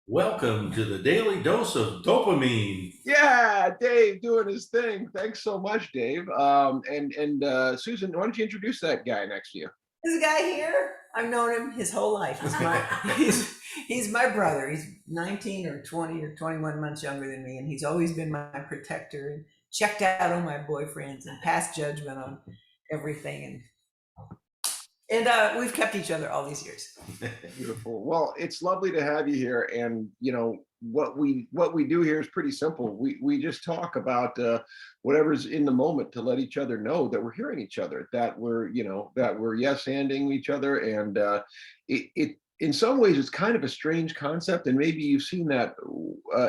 Welcome to the daily dose of dopamine. Yeah, Dave doing his thing. Thanks so much, Dave. And Susan, why don't you introduce that guy next to you? This guy here, I've known him his whole life. He's my brother. He's 19 or 20 or 21 months younger than me, and he's always been my protector and checked out on my boyfriends and passed judgment on everything. And we've kept each other all these years. Beautiful. Well, it's lovely to have you here. And what we do here is pretty simple. We just talk about whatever's in the moment to let each other know that we're hearing each other, that we're yes-anding each other, and it in some ways it's kind of a strange concept, and maybe you've seen that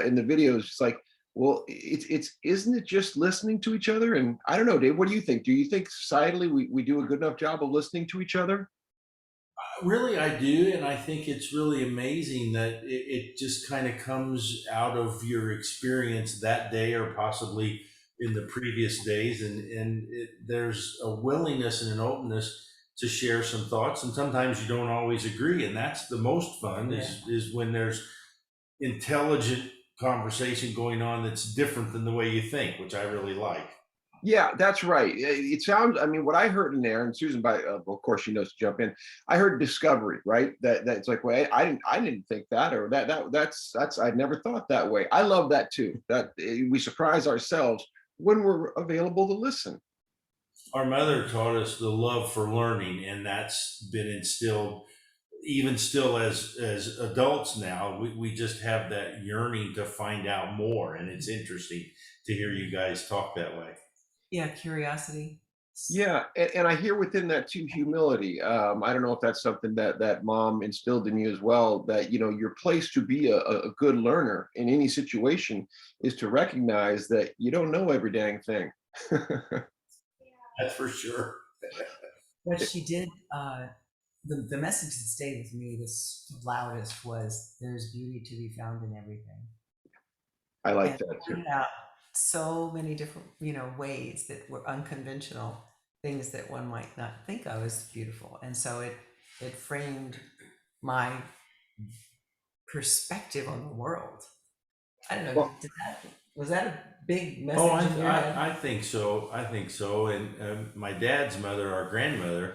in the videos. It's like, well, it's isn't it just listening to each other? And I don't know, Dave. What do you think? Do you think societally we do a good enough job of listening to each other? Really, I do. And I think it's really amazing that it just kind of comes out of your experience that day or possibly in the previous days. And there's a willingness and an openness to share some thoughts. And sometimes you don't always agree. And that's the most fun Yeah. is when there's intelligent conversation going on that's different than the way you think, which I really like. Yeah, that's right. It sounds. I mean, what I heard in there, and Susan, of course, she knows to jump in. I heard discovery, right? That it's like, well, I didn't think that, or that's I'd never thought that way. I love that too. That we surprise ourselves when we're available to listen. Our mother taught us the love for learning, and that's been instilled even still as adults now. We just have that yearning to find out more, and it's interesting to hear you guys talk that way. Yeah, curiosity. Yeah, and I hear within that too humility. I don't know if that's something that mom instilled in you as well. That your place to be a good learner in any situation is to recognize that you don't know every dang thing. That's for sure. What she did, the message that stayed with me the loudest was there's beauty to be found in everything. I like And that too. pointed out so many different, ways that were unconventional, things that one might not think of as beautiful. And so it framed my perspective on the world. I don't know, Well, was that a big Oh, message in your head? I think so. I think so. And my dad's mother, our grandmother,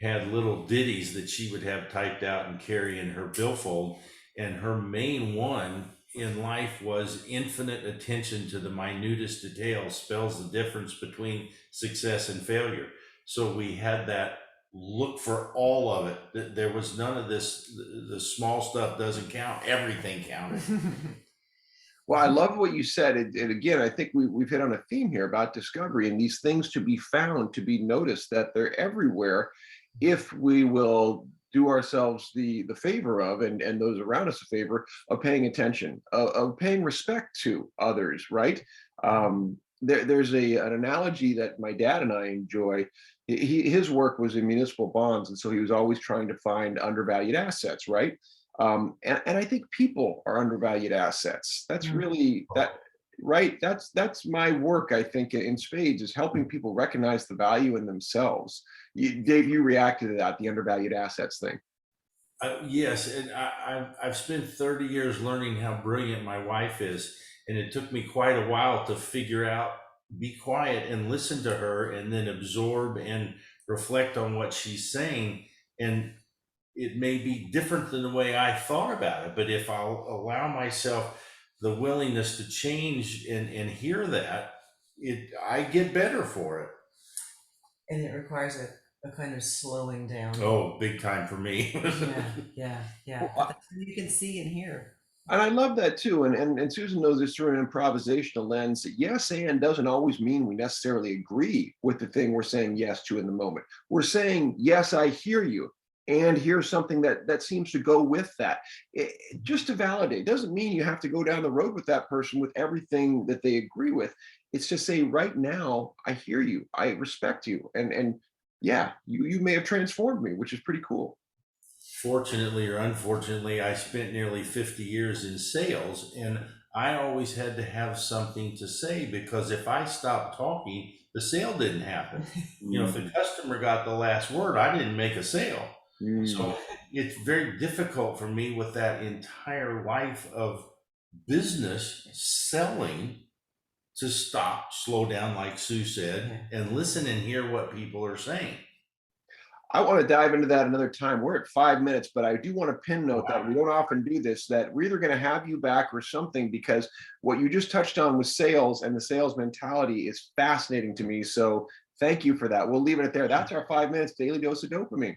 had little ditties that she would have typed out and carry in her billfold. And her main one in life was infinite attention to the minutest details spells the difference between success and failure. So we had that look for all of it. There was none of this, the small stuff doesn't count, everything counted. well, I love what you said. And again, I think we've hit on a theme here about discovery and these things to be found, to be noticed, that they're everywhere if we will do ourselves the favor of, and those around us a favor of paying attention, of paying respect to others, right? There's an analogy that my dad and I enjoy. His work was in municipal bonds, and so he was always trying to find undervalued assets, right? And I think people are undervalued assets. That's Mm. really that, right? That's my work. I think in spades is helping people recognize the value in themselves. Dave, you reacted to that, the undervalued assets thing. Yes, and I've spent 30 years learning how brilliant my wife is, and it took me quite a while to figure out, be quiet and listen to her, and then absorb and reflect on what she's saying. And it may be different than the way I thought about it, but if I'll allow myself the willingness to change and hear that, I get better for it. And it requires a kind of slowing down. Oh, big time for me. Yeah, yeah, yeah. But Well, that's what you can see and hear. and I love that too. And Susan knows this through an improvisational lens. That yes and doesn't always mean we necessarily agree with the thing we're saying yes to in the moment. We're saying, yes, I hear you. And here's something that seems to go with that. Just to validate doesn't mean you have to go down the road with that person with everything that they agree with. It's just say, right now, I hear you, I respect you. And yeah, you may have transformed me, which is pretty cool. Fortunately or unfortunately, I spent nearly 50 years in sales, and I always had to have something to say because if I stopped talking, the sale didn't happen. You know, if the Mm. customer got the last word, I didn't make a sale. Mm. So it's very difficult for me with that entire life of business selling to stop, slow down, like Sue said, and listen and hear what people are saying. I want to dive into that another time. We're at 5 minutes, but I do want to pin note that Wow. we don't often do this, that we're either going to have you back or something, because what you just touched on with sales and the sales mentality is fascinating to me. So thank you for that. We'll leave it at there. That's our 5 minutes daily dose of dopamine.